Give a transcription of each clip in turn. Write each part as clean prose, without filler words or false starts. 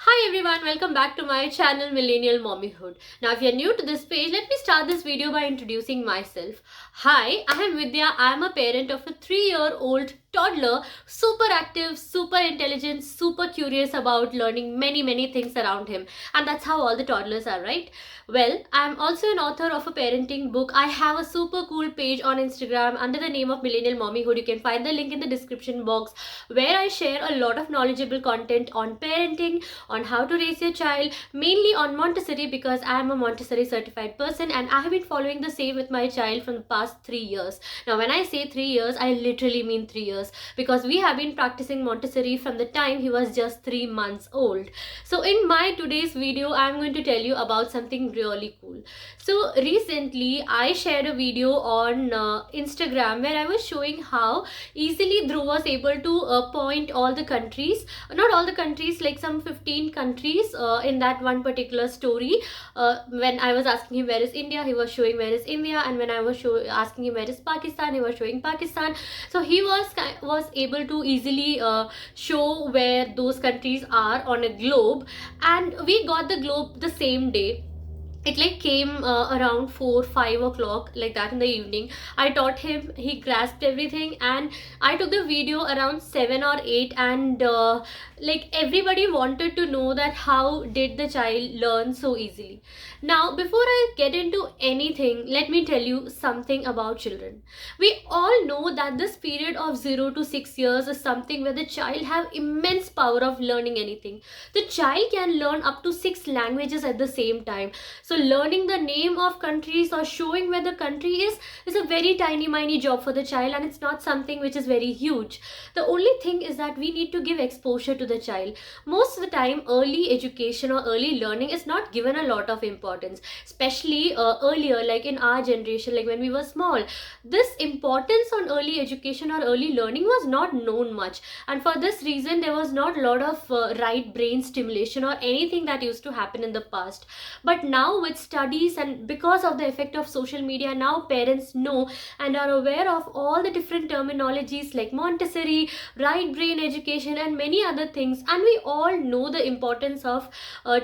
Hi everyone, welcome back to my channel Millennial Mommyhood. Now if you're new to this page, let me start this video by introducing myself. Hi, I am Vidya. I am a parent of a 3-year-old toddler, super active, super intelligent, super curious about learning many things around him. And that's how all the toddlers are, right? Well, I'm also an author of a parenting book. I have a super cool page on Instagram under the name of Millennial Mommyhood. You can find the link in the description box where I share a lot of knowledgeable content on parenting, on how to raise your child, mainly on Montessori because I am a Montessori certified person and I have been following the same with my child from the past 3 years. Now, when I say 3 years, I literally mean 3 years because we have been practicing Montessori from the time he was just 3 months old. So, in my today's video, I am going to tell you about something really cool. So, recently I shared a video on Instagram where I was showing how easily Dhruv was able to point all the countries, not all the countries, like some 15 countries in that one particular story. When I was asking him where is India, he was showing where is India, and when I was asking him where is Pakistan, he was showing Pakistan. So he was able to easily show where those countries are on a globe, and we got the globe the same day. It like came around 4-5 o'clock, like that in the evening. I taught him, he grasped everything, and I took the video around 7 or 8, and like everybody wanted to know that how did the child learn so easily. Now before I get into anything, let me tell you something about children. We all know that this period of 0 to 6 years is something where the child have immense power of learning anything. The child can learn up to 6 languages at the same time. So learning the name of countries or showing where the country is a very tiny job for the child, and it's not something which is very huge. The only thing is that we need to give exposure to the child. Most of the time, early education or early learning is not given a lot of importance, especially earlier, like in our generation, like when we were small. This importance on early education or early learning was not known much, and for this reason, there was not a lot of right brain stimulation or anything that used to happen in the past. But now with studies and because of the effect of social media, now parents know and are aware of all the different terminologies like Montessori, right brain education, and many other things. And we all know the importance of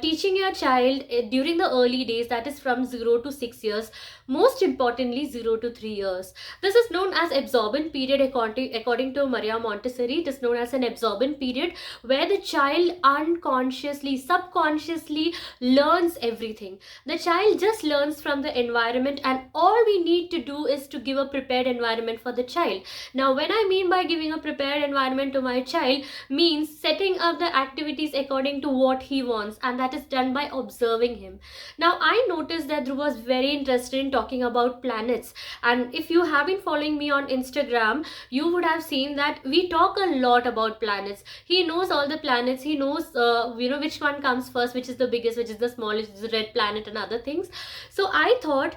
teaching your child during the early days, that is from 0 to 6 years, most importantly 0 to 3 years. This is known as absorbent period. According to Maria Montessori, it is known as an absorbent period where the child unconsciously, subconsciously learns everything. The child just learns from the environment, and all we need to do is to give a prepared environment for the child. Now when I mean by giving a prepared environment to my child, means setting up the activities according to what he wants, and that is done by observing him. Now I noticed that Dhruv was very interested in talking about planets, and if you have been following me on Instagram, you would have seen that we talk a lot about planets. He knows all the planets. He knows which one comes first, which is the biggest, which is the smallest, which is the red planet, and other things. So I thought,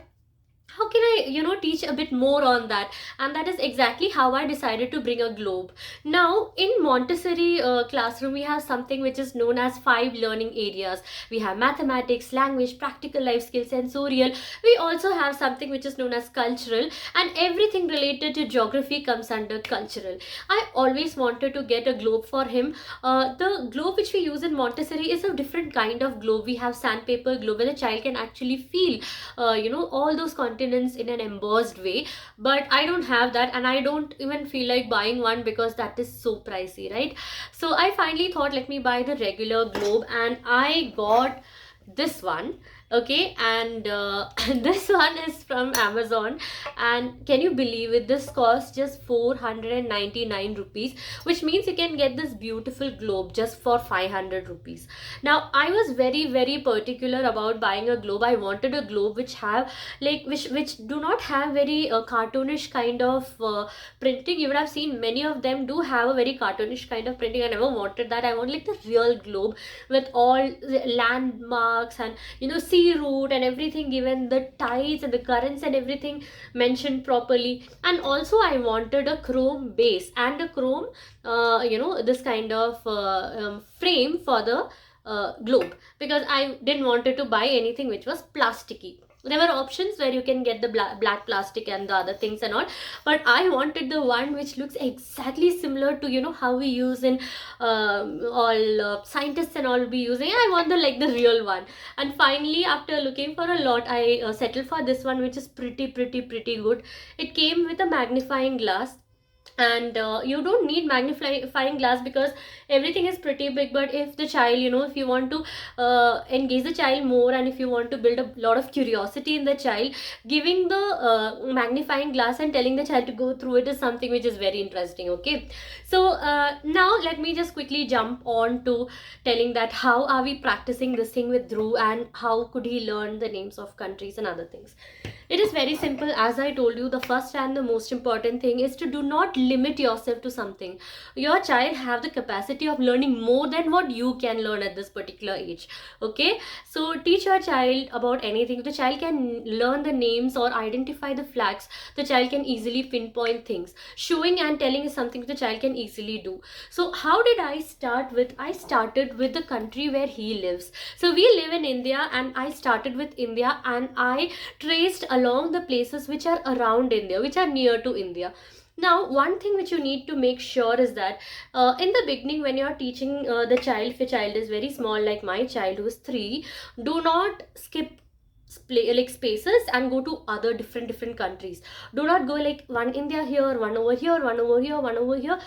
how can I teach a bit more on that? And that is exactly how I decided to bring a globe. Now in Montessori classroom, we have something which is known as 5 learning areas. We have mathematics, language, practical life skills, sensorial. We also have something which is known as cultural, and everything related to geography comes under cultural. I always wanted to get a globe for him. The globe which we use in Montessori is a different kind of globe. We have sandpaper globe where the child can actually feel all those continents in an embossed way. But I don't have that, and I don't even feel like buying one because that is so pricey, right? So I finally thought, let me buy the regular globe, and I got this one. Okay, and this one is from Amazon, and can you believe it, this costs just 499 rupees, which means you can get this beautiful globe just for 500 rupees. Now I was very particular about buying a globe. I wanted a globe which have like which do not have very cartoonish kind of printing. You would have seen many of them do have a very cartoonish kind of printing. I never wanted that. I want like the real globe with all the landmarks and sea route and everything given, the tides and the currents and everything mentioned properly. And also I wanted a chrome base and a chrome this kind of frame for the globe, because I didn't wanted to buy anything which was plasticky. there were options where you can get the black plastic and the other things and all, but I wanted the one which looks exactly similar to, you know, how we use in all scientists and all be using. I want the like the real one. And finally, after looking for a lot, I settled for this one, which is pretty good. It came with a magnifying glass, and you don't need magnifying glass because everything is pretty big. But if the child, you know, if you want to engage the child more, and if you want to build a lot of curiosity in the child, giving the magnifying glass and telling the child to go through it is something which is very interesting. Okay, so now let me just quickly jump on to telling that how are we practicing this thing with Dhruv, and how could he learn the names of countries and other things. It is very simple. As I told you, the first and the most important thing is to do not limit yourself to something. Your child have the capacity of learning more than what you can learn at this particular age. Okay, so teach your child about anything. The child can learn the names or identify the flags. The child can easily pinpoint things. Showing and telling is something the child can easily do. So how did I start with? I started with the country where he lives. So we live in India, and I started with India, and I traced along the places which are around India, which are near to India. Now, one thing which you need to make sure is that in the beginning, when you're teaching the child, if your child is very small, like my child who is 3, do not skip like spaces and go to other different countries. Do not go like one India here, one over here, one over here, one over here.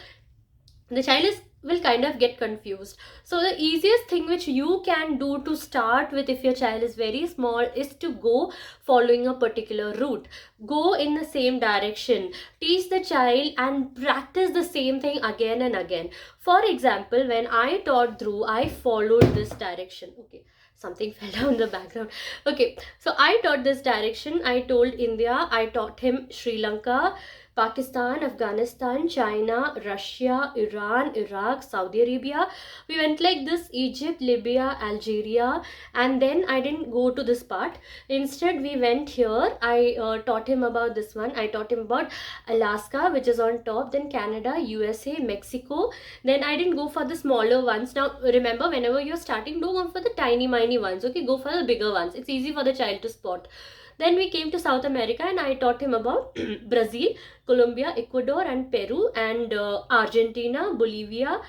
The child will kind of get confused. So the easiest thing which you can do to start with, if your child is very small, is to go following a particular route. Go in the same direction. Teach the child and practice the same thing again and again. For example, when I taught Dhruv, I followed this direction. Okay, something fell down the background. Okay, so I taught this direction. I told India, I taught him Sri Lanka, Pakistan, Afghanistan, China, Russia, Iran, Iraq, Saudi Arabia. We went like this: Egypt, Libya, Algeria, and then I didn't go to this part. Instead, we went here. I taught him about this one. I taught him about Alaska, which is on top, then Canada, USA, Mexico. Then I didn't go for the smaller ones. Now, remember, whenever you're starting, don't go for the tiny, miny ones. Okay, go for the bigger ones. It's easy for the child to spot. Then we came to South America, and I taught him about Brazil, Colombia, Ecuador, and Peru, and Argentina, Bolivia.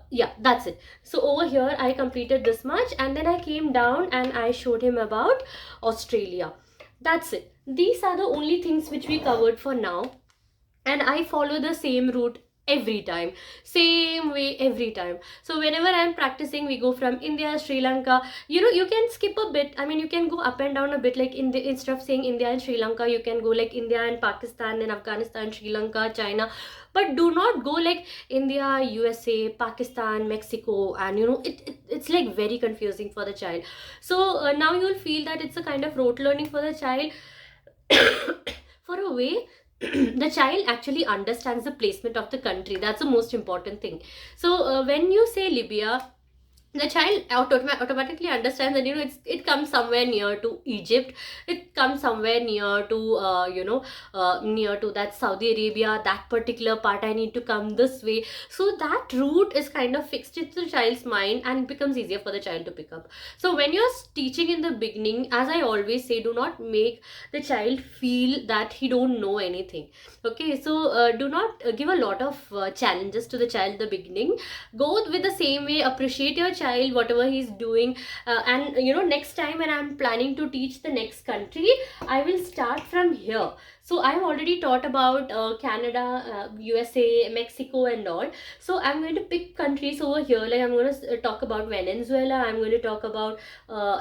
Yeah, that's it. So over here I completed this much, and then I came down and I showed him about Australia. That's it. These are the only things which we covered for now, and I follow the same route every time, same way every time. So whenever I'm practicing, we go from India, Sri Lanka. You know, you can skip a bit. I mean, you can go up and down a bit, like in the, instead of saying India and Sri Lanka, you can go like India and Pakistan, then Afghanistan, Sri Lanka, China. But do not go like India, USA, Pakistan, Mexico, and you know, it's like very confusing for the child. So now you'll feel that it's a kind of rote learning for the child. For a way, the child actually understands the placement of the country. That's the most important thing. So when you say Libya, the child automatically understands that, you know, it comes somewhere near to Egypt, it comes somewhere near to near to that Saudi Arabia, that particular part I need to come this way. So that route is kind of fixed into the child's mind, and it becomes easier for the child to pick up. So when you're teaching in the beginning, as I always say, do not make the child feel that he don't know anything. Okay, so do not give a lot of challenges to the child in the beginning. Go with the same way, appreciate your child, whatever he's doing, and you know, next time when I'm planning to teach the next country, I will start from here. So I've already taught about Canada, USA, Mexico and all. So I'm going to pick countries over here. Like I'm going to talk about Venezuela. I'm going to talk about,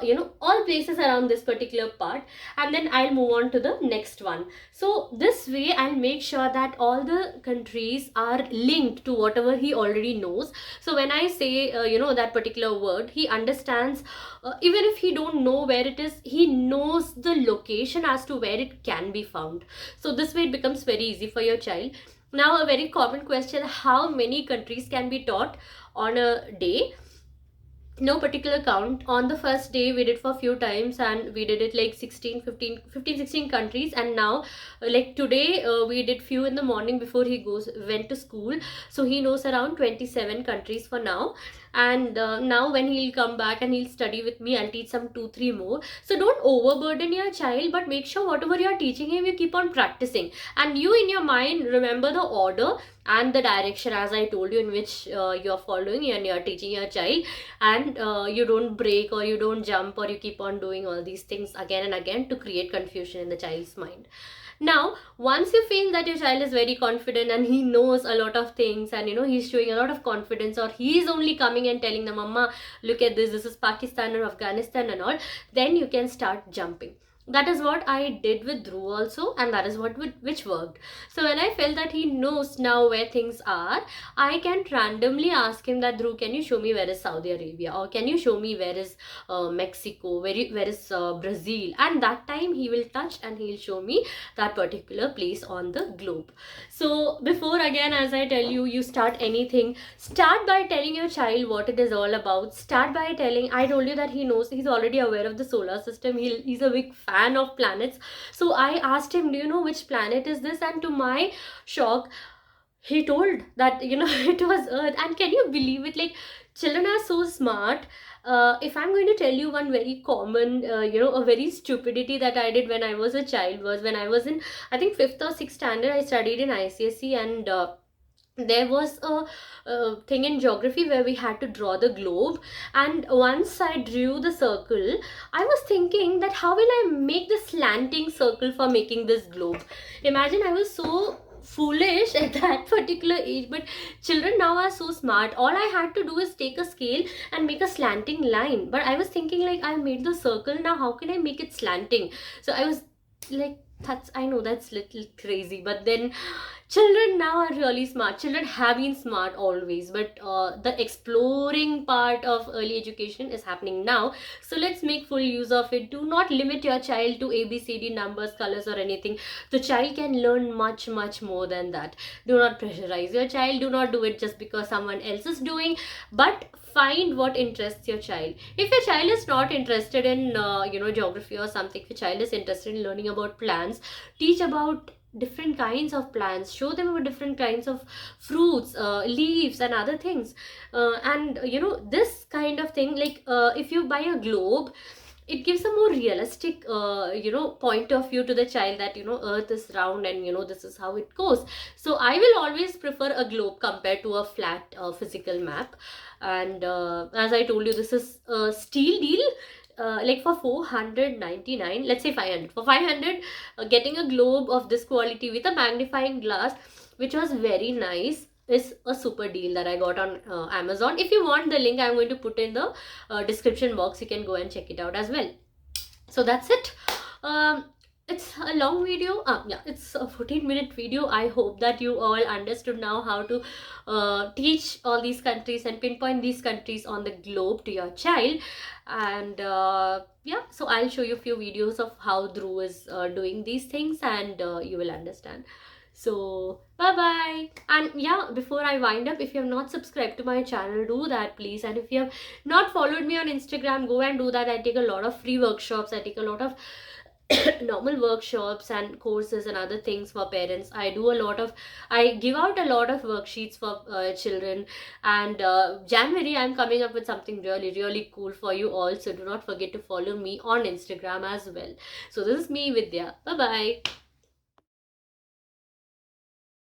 you know, all places around this particular part. And then I'll move on to the next one. So this way I'll make sure that all the countries are linked to whatever he already knows. So when I say, you know, that particular word, he understands. Even if he don't know where it is, he knows the location as to where it can be found. So this way it becomes very easy for your child. Now, a very common question: how many countries can be taught on a day? No particular count. On the first day we did for a few times, and we did it like 16 countries. And now like today we did few in the morning before he went to school, so he knows around 27 countries for now. and now when he'll come back and he'll study with me, I'll teach some 2 3 more. So don't overburden your child, but make sure whatever you're teaching him, you keep on practicing, and you in your mind remember the order and the direction, as I told you, in which you're following and you're teaching your child, and you don't break or you don't jump or you keep on doing all these things again and again to create confusion in the child's mind. Now, once you feel that your child is very confident and he knows a lot of things, and he's showing a lot of confidence, or he is only coming and telling the mama, look at this is Pakistan or Afghanistan and all, then you can start jumping. That is what I did with Dhruv also, and that is which worked. So when I felt that he knows now where things are, I can randomly ask him that, Dhruv, can you show me where is Saudi Arabia, or can you show me where is Mexico, where is Brazil, and that time he will touch and he'll show me that particular place on the globe. So before, again, as I tell you, you start anything, start by telling your child what it is all about. Start by telling, I told you that he knows, he's already aware of the solar system, he's a big fan of planets. So I asked him, do you know which planet is this? And to my shock, he told that it was Earth. And can you believe it, like, children are so smart. If I'm going to tell you one very common a very stupidity that I did when I was a child, was when I was in, I think, 5th or 6th standard. I studied in ICSE, and there was a thing in geography where we had to draw the globe, and once I drew the circle, I was thinking that how will I make the slanting circle for making this globe. Imagine, I was so foolish at that particular age, but children now are so smart. All I had to do is take a scale and make a slanting line, but I was thinking, like, I made the circle, now how can I make it slanting? So I was like, I know that's little crazy, but then children now are really smart. Children have been smart always, but the exploring part of early education is happening now. So let's make full use of it. Do not limit your child to ABCD numbers, colors, or anything. The child can learn much more than that. Do not pressurize your child. Do not do it just because someone else is doing, but find what interests your child. If your child is not interested in geography or something, if your child is interested in learning about plants, teach about different kinds of plants, show them about different kinds of fruits, leaves, and other things, and this kind of thing, like, if you buy a globe, it gives a more realistic point of view to the child, that earth is round and this is how it goes. So I will always prefer a globe compared to a flat physical map. And as I told you, this is a steal deal. Like, for 499, let's say 500, for 500, getting a globe of this quality with a magnifying glass, which was very nice, is a super deal that I got on Amazon. If you want the link, I'm going to put in the description box. You can go and check it out as well. So that's it. It's a long video. Yeah, it's a 14-minute video. I hope that you all understood now how to teach all these countries and pinpoint these countries on the globe to your child. And yeah, so I'll show you a few videos of how Dhruv is doing these things, and you will understand. So bye bye. And yeah, before I wind up, if you have not subscribed to my channel, do that please. And if you have not followed me on Instagram, go and do that. I take a lot of free workshops. I take a lot of normal workshops and courses and other things for parents. I give out a lot of worksheets for children. And January, I'm coming up with something really cool for you all. So do not forget to follow me on Instagram as well. So this is me, Vidya. Bye bye.